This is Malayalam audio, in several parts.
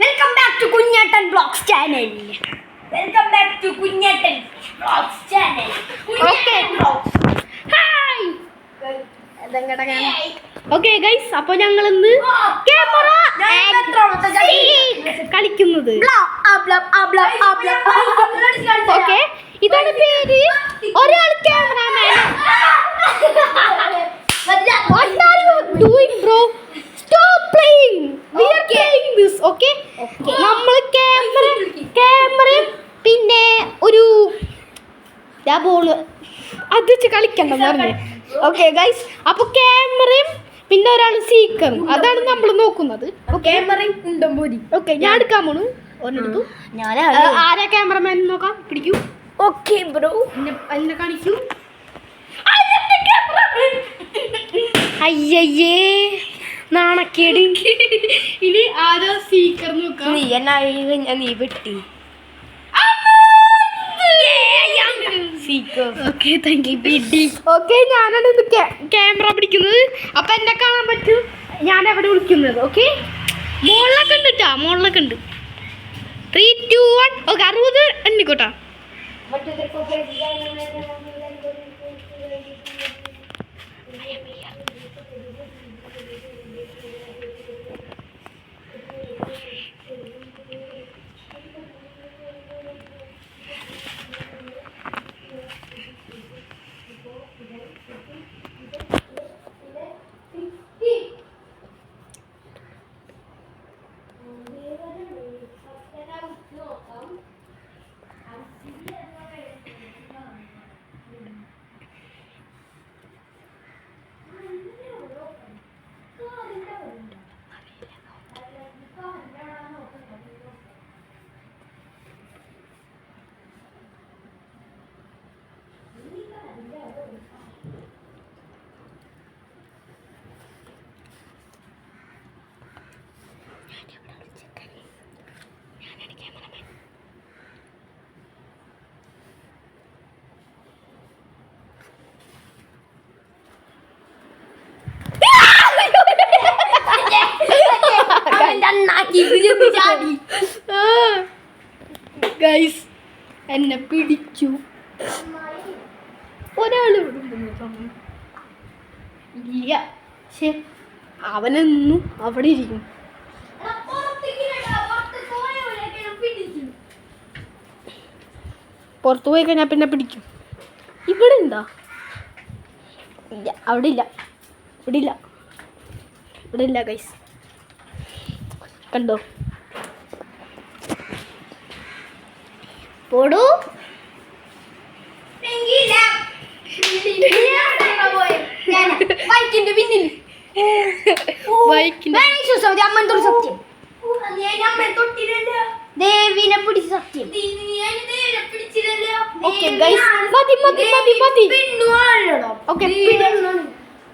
Welcome back to Kunjettan blogs channel. Welcome back to Kunjettan blogs channel. Okay guys, അപ്പൊ ഞങ്ങൾ ഇന്ന് കളിക്കുന്നത്. ഓക്കെ, ഇതാണ് പേര്. ഒരാൾ cameraman. What are you doing, bro? Stop playing. We are playing this, okay? നമ്മൾ ക്യാമറ പിന്നെ ഒരു ബോള് അത് വെച്ച് കളിക്കണ്ടെന്ന് പറഞ്ഞു. ഓക്കെ ഗൈസ്, അപ്പൊ ക്യാമറയും പിന്നെ ഒരാൾ സീക്കറും അതാണ് നമ്മൾ നോക്കുന്നത്. ക്യാമറയും ഉണ്ടമ്പോരി. ഓക്കെ, ഞാൻ എടുക്കാൻ പോണു. ഒരെടുത്തു. ആരാ ക്യാമറമാൻ നോക്കാം. പിടിക്കൂ. ഓക്കെ ബ്രോ, എന്നെ കാണിക്കൂ. അയ്യയ്യേ, നാണക്കേട്. ഇനി ആരാ സീക്കർ നോക്കാം. നീ വെട്ടി. ഓക്കെ, ഞാനാണ് ഇത് ക്യാമറ പിടിക്കുന്നത്. അപ്പൊ എന്നെ കാണാൻ പറ്റും ഞാൻ എവിടെ വിളിക്കുന്നത്. ഓക്കെ, മോളിലൊക്കെ ഉണ്ട് കേട്ടാ, മോളിലൊക്കെ ഉണ്ട്. 3, 2, 1. ഓക്കെ, 60 എണ്ണിക്കോട്ടാ. ഗൈസ്, എന്നെ പിടിച്ചു ഒരാള്. ഇല്ല, പക്ഷെ അവനെന്നും അവിടെ ഇരിക്കും. പുറത്തു പോയി കഴിഞ്ഞാൽ പിന്നെ പിടിക്കും. ഇവിടെ ഉണ്ടോ? ഇല്ല, അവിടെ ഇല്ല, ഇവിടെ ഇല്ല, ഇവിടെ ഇല്ല ഗൈസ്. കണ്ടോ? പോടൂ. ദേവിനെ പിടിച്ച് സത്യം.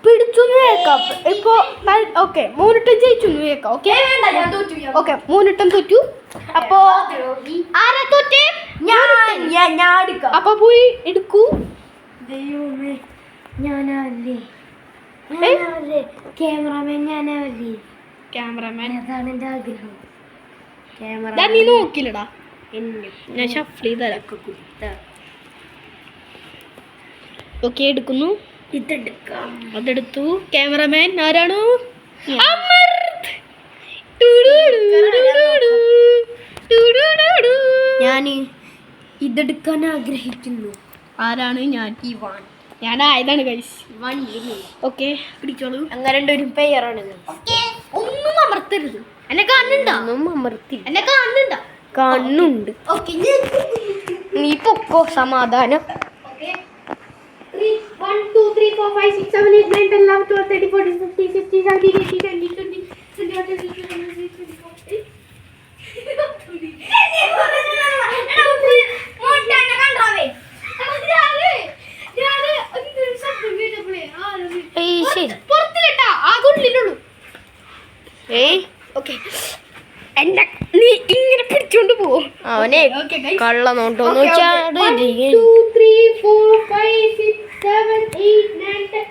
പിടിച്ചു കേൾക്കാം ഇപ്പൊ. ഓക്കെ, 3 ജയിച്ചു കേൾക്കാം. ഓക്കെ, 3 തോറ്റു. അപ്പൊ ആരാ തോറ്റേ? അപ്പൊ പോയി എടുക്കൂ. ദൈവമേ, ഞാനല്ലേ ക്യാമറമാൻ. ഞാനല്ലേ ക്യാമറമാൻ. അതാണ് എന്റെ ആഗ്രഹം. നീ നോക്കില്ലടാ, ഞാൻ ഷഫ്ലി തരാം. ഓക്കെ, എടുക്കുന്നു. അതെടുത്തു. ക്യാമറമാൻ ആരാണു? ഞാൻ ഇതെടുക്കാൻ ആഗ്രഹിക്കുന്നു. ആരാണ്? ഞാൻ ആയതാണ് ഗൈസ്. ഓക്കെ, പിടിച്ചോളൂ. അങ്ങനെ ഒരു പെയറാണ്. ഒന്നും അമർത്തരുത്. എന്നെ കാണുന്നുണ്ടോ? എന്നെ കാണുന്നുണ്ടോ? കാണുന്നുണ്ട്. നീ പൊക്കോ, സമാധാനം. 1, 2, 3, 4, 5, 6, 7, 8, 9, 10, 11, 12, 13, 14, 15, 16, 17, 18, 19, 20, 21, 22, 23, 24. പുറത്തിലിട്ടാ ആകുള്ളിലുള്ളൂ. ഓക്കെ, നീ ഇങ്ങനെ പിടിച്ചോണ്ട് പോവും. അവനെ കള്ള നോട്ടോന്ന് വെച്ചാൽ 1, 2, 3, 4, 5, 6, 7, 8, 9, 10.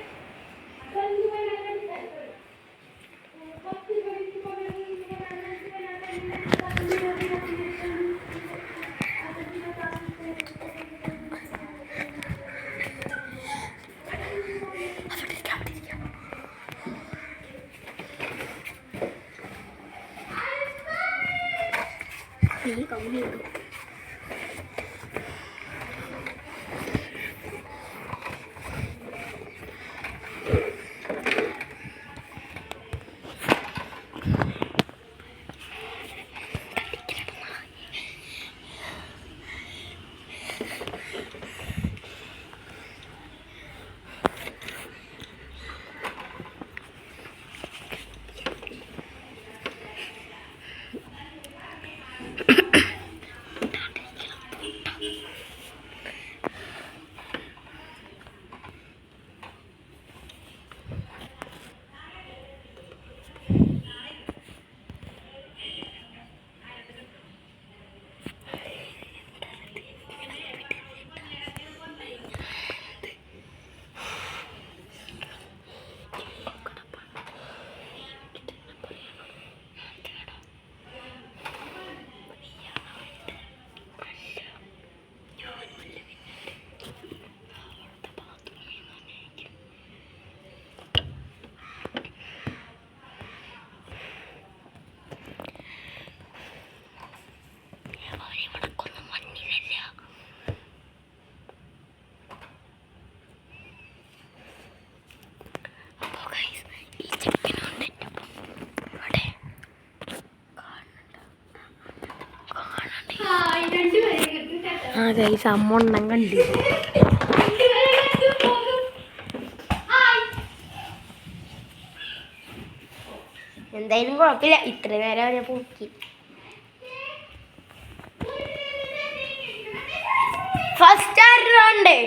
ആ ഗൈസ് അമ്മ ഒണ്ണം കണ്ടു. എന്തായാലും കുഴപ്പമില്ല, ഇത്ര നേരം അവനെ പൊക്കി. ഫസ്റ്റ് ആരുണ്ട്?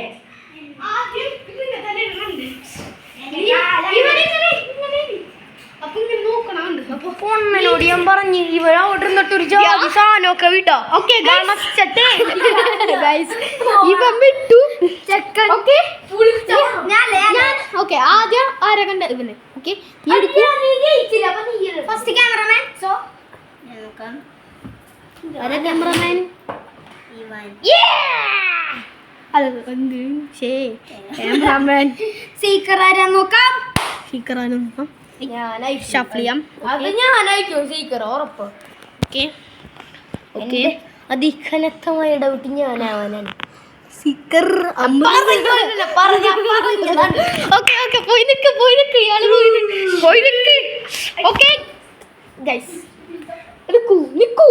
പൊണ്ണനോട് ഞാൻ പറഞ്ഞു ഇവരവിടെ നിന്നിട്ടൊരു ജാതി സാധനമൊക്കെ വിട്ടോ. ഇവൻ വിട്ടു. ഓക്കെ ആദ്യം ആരെ കണ്ട ഇവന്. Okay first cameraman. സോ ആരാ ക്യാമറമാൻ? ക്യാമറമാൻ സീക്കർ ആരാ നോക്കാം. സീക്കർ ആരാ നോക്കാം. ഷഫിൾ ചെയ്യാം. അത് ഞാനായിരിക്കും സീക്കർ ഉറപ്പ്. ഓക്കെ ഓക്കെ അതികനത്തമായ ഡൗട്ട് ഞാനാവാനാണ്. സീക്കർ ഓക്കെ ഓക്കെ പോയി നിക്ക് ഇയാള് പോയി നിക്ക്. Okay guys നിക്കൂ നിക്കൂ.